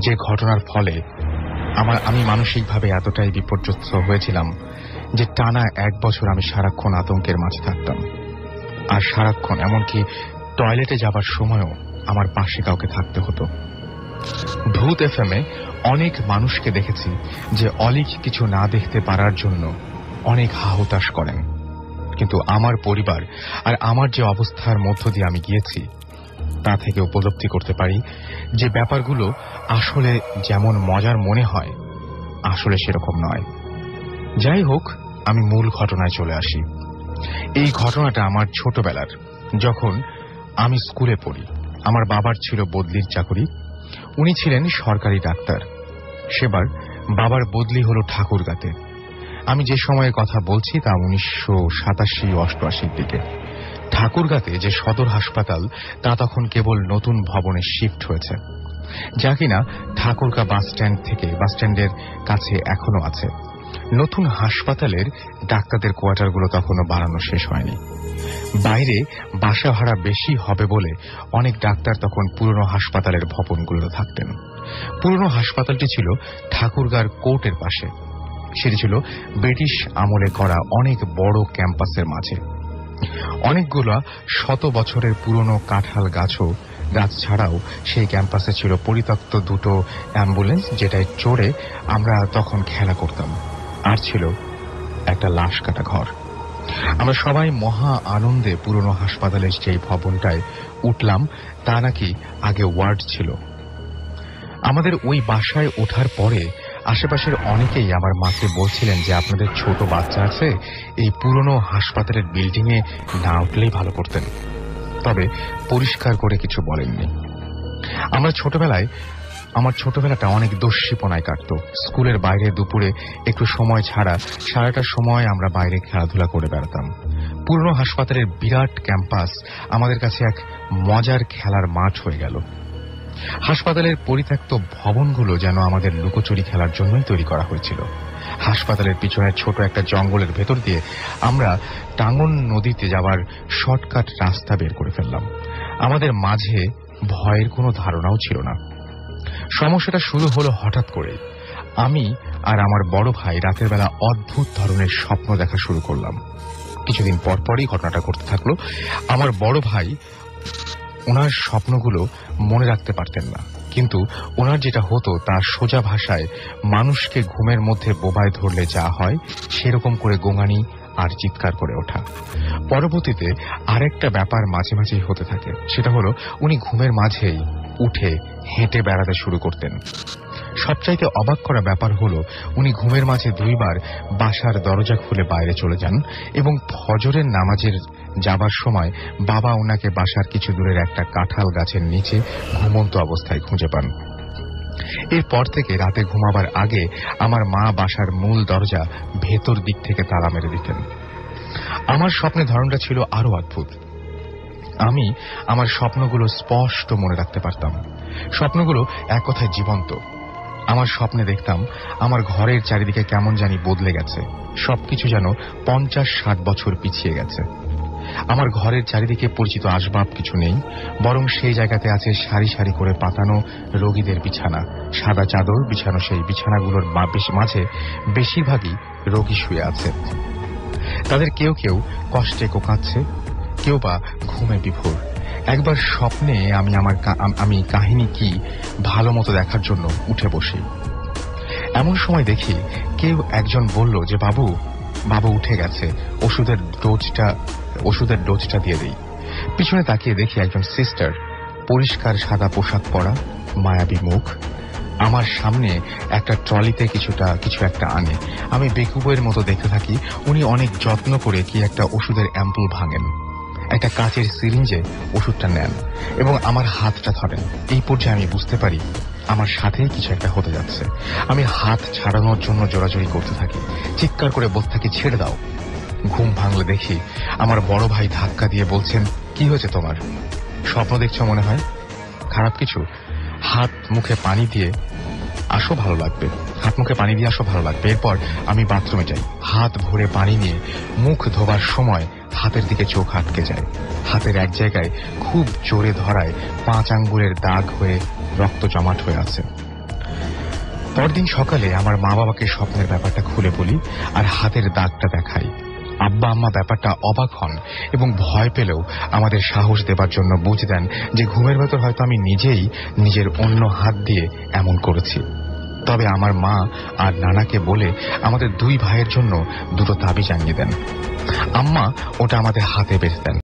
যে ঘটনার ফলে আমি মানসিকভাবে এতটাই বিপর্যস্ত হয়েছিলাম যে টানা 1 বছর আমি সারাক্ষণ আতঙ্কের মাঝে থাকতাম। আর সারাক্ষণ এমনকি টয়লেটে যাবার সময়ও আমার পাশে কাউকে থাকতে হতো। ভূত এফএমে অনেক মানুষকে দেখেছি যে অলিক কিছু না দেখতে পারার জন্য অনেক হাহুতাশ করেন, কিন্তু আমার পরিবার আর আমার যে অবস্থার মধ্য দিয়ে আমি গিয়েছি তা থেকে উপলব্ধি করতে পারি যে ব্যাপারগুলো আসলে যেমন মজার মনে হয় আসলে সেরকম নয়। যাই হোক, আমি মূল ঘটনায় চলে আসি। এই ঘটনাটা আমার ছোটবেলার, যখন আমি স্কুলে পড়ি। আমার বাবার ছিল বদলির চাকরি, উনি ছিলেন সরকারি ডাক্তার। সেবার বাবার বদলি হলো ঠাকুরগাঁতে। আমি যে সময়ের কথা বলছি তা 1987-88 দিকে। ঠাকুরগাঁতে যে সদর হাসপাতাল তা তখন কেবল নতুন ভবনে শিফট হয়েছে, যা কিনা ঠাকুরগাঁ বাসস্ট্যান্ডের কাছে এখনো আছে। নতুন হাসপাতালের ডাক্তারদের কোয়ার্টারগুলো তখনও বানানো শেষ হয়নি। বাইরে বাসা ভাড়া বেশি হবে বলে অনেক ডাক্তার তখন পুরনো হাসপাতালের ভবনগুলোতে থাকতেন। পুরনো হাসপাতালটি ছিল ঠাকুরগাঁর কোর্টের পাশে। সেটি ছিল ব্রিটিশ আমলে করা অনেক বড় ক্যাম্পাসের মাঝে। অনেকগুলো 100 বছরের পুরনো কাঁঠাল গাছ ছাড়াও সেই ক্যাম্পাসে ছিল পরিত্যক্ত 2টো অ্যাম্বুলেন্স, যেটায় চড়ে আমরা তখন খেলা করতাম। আর ছিল একটা লাশ কাটা ঘর। আমরা সবাই মহা আনন্দে পুরনো হাসপাতালের সেই ভবনটায় উঠলাম। তা নাকি আগে ওয়ার্ড ছিল। আমাদের ওই বাসায় ওঠার পরে আশেপাশের অনেকেই আমার মাকে বলছিলেন যে আপনাদের ছোট বাচ্চা আছে, এই পুরনো হাসপাতালের বিল্ডিংয়ে না উঠলেই ভালো করতেন। তবে পরিষ্কার করে কিছু বলেননি। আমার ছোটবেলাটা অনেক দস্যিপনায় কাটত। স্কুলের বাইরে দুপুরে একটু সময় ছাড়া সারাটা সময় আমরা বাইরে খেলাধুলা করে বেড়াতাম। পুরনো হাসপাতালের বিরাট ক্যাম্পাস আমাদের কাছে এক মজার খেলার মাঠ হয়ে গেল। হাসপাতালের পরিত্যক্ত ভবনগুলো যেন আমাদের লুকোচুরি খেলার জন্যই তৈরি করা হয়েছিল। হাসপাতালের পিছনের ছোট একটা জঙ্গলের ভেতর দিয়ে আমরা টাঙ্গন নদীতে যাওয়ার শর্টকাট রাস্তা বের করে ফেললাম। আমাদের মাঝে ভয়ের কোনো ধারণাও ছিল না। সমস্যাটা শুরু হলো হঠাৎ করে। আমি আর আমার বড় ভাই রাতের বেলা অদ্ভুত ধরনের স্বপ্ন দেখা শুরু করলাম। কিছুদিন পরপরই ঘটনাটা ঘটতে থাকলো। আমার বড় ভাই ওনার স্বপ্নগুলো মনে রাখতে পারতেন না, কিন্তু ওনার যেটা হতো তা সোজা ভাষায় মানুষকে ঘুমের মধ্যে বোবায় ধরলে যা হয় সেরকম করে গোঙানি আর চিৎকার করে ওঠা। পরবর্তীতে আরেকটা ব্যাপার মাঝে মাঝেই হতে থাকে, সেটা হলো উনি ঘুমের মাঝেই উঠে হেঁটে বেড়াতে শুরু করতেন। সবচাইতে অবাক করা ব্যাপার হলো উনি ঘুমের মাঝে 2 বার বাসার দরজা খুলে বাইরে চলে যান এবং ফজরের নামাজের যাবার সময় বাবা ওনাকে বাসার কিছু দূরের একটা কাঁঠাল গাছের নিচে ঘুমন্ত অবস্থায় খুঁজে পান। এরপর থেকে রাতে ঘুমাবার আগে আমার মা বাসার মূল দরজা ভেতর দিক থেকে তালা মেরে দিতেন। আমার স্বপ্নের ধরনটা ছিল আরো অদ্ভুত। আমি আমার স্বপ্নগুলো স্পষ্ট মনে রাখতে পারতাম। স্বপ্নগুলো এক কথায় জীবন্ত। আমার স্বপ্নে দেখতাম আমার ঘরের চারিদিকে কেমন জানি বদলে গেছে, সবকিছু যেন 50-60 বছর পিছিয়ে গেছে। আমার ঘরের চারিদিকে পরিচিত আসবাব কিছু নেই, বরং সেই জায়গাতে আছে সারি সারি করে পাতানো রোগীদের বিছানা, সাদা চাদর বিছানো। সেই বিছানাগুলোর মাঝে বেশিরভাগই রোগী শুয়ে আছে। তাদের কেউ কেউ কষ্টে কোঁকাচ্ছে, কেউ বা ঘুমে বিভোর। একবার স্বপ্নে আমি কাহিনী কি ভালো মতো দেখার জন্য উঠে বসি। এমন সময় দেখি কেউ একজন বলল যে বাবু উঠে গেছে, ওষুধের ডোজটা দিয়ে দেই। পিছনে তাকিয়ে দেখি একজন সিস্টার, পরিষ্কার সাদা পোশাক পরা, মায়াবী মুখ, আমার সামনে একটা ট্রলিতে কিছু একটা আনে। আমি বেকুবের মতো দেখতে থাকি। উনি অনেক যত্ন করে কি একটা ওষুধের অ্যাম্পুল ভাঙেন, একটা কাচের সিরিঞ্জে ওষুধটা নেন এবং আমার হাতটা ধরেন। এই পর্যায়ে আমি বুঝতে পারি আমার সাথেই কিছু একটা হতে যাচ্ছে। আমি হাত ছাড়ানোর জন্য জোরাজোরি করতে থাকি, চিৎকার করে বলতে থাকি, ছেড়ে দাও। ঘুম ভাঙলে দেখি আমার বড় ভাই ধাক্কা দিয়ে বলছেন, কি হয়েছে তোমার? স্বপ্ন দেখছো মনে হয়? খারাপ কিছু? হাত মুখে পানি দিয়ে আসো, ভালো লাগবে। এরপর আমি বাথরুমে যাই। হাত ভরে পানি নিয়ে মুখ ধোবার সময় হাতের দিকে চোখ আটকে যায়। হাতের এক জায়গায় খুব জোরে ধরায় 5 আঙ্গুলের দাগ হয়ে রক্ত জমাট হয়ে আছে। পরদিন সকালে আমার মা বাবাকে স্বপ্নের ব্যাপারটা খুলে বলি আর হাতের দাগটা দেখাই। আব্বা আম্মা ব্যাপারটা অবাক হন এবং ভয় পেলেও আমাদের সাহস দেবার জন্য বুঝ দেন যে ঘুমের ভেতর হয়তো আমি নিজেই নিজের অন্য হাত দিয়ে এমন করেছি। তবে আমার মা আর নানাকে বলে আমাদের দুই ভাইয়ের জন্য দুটো তাবিজ আনিয়ে দেন। আম্মা ওটা আমাদের হাতে বেঁধে দেন।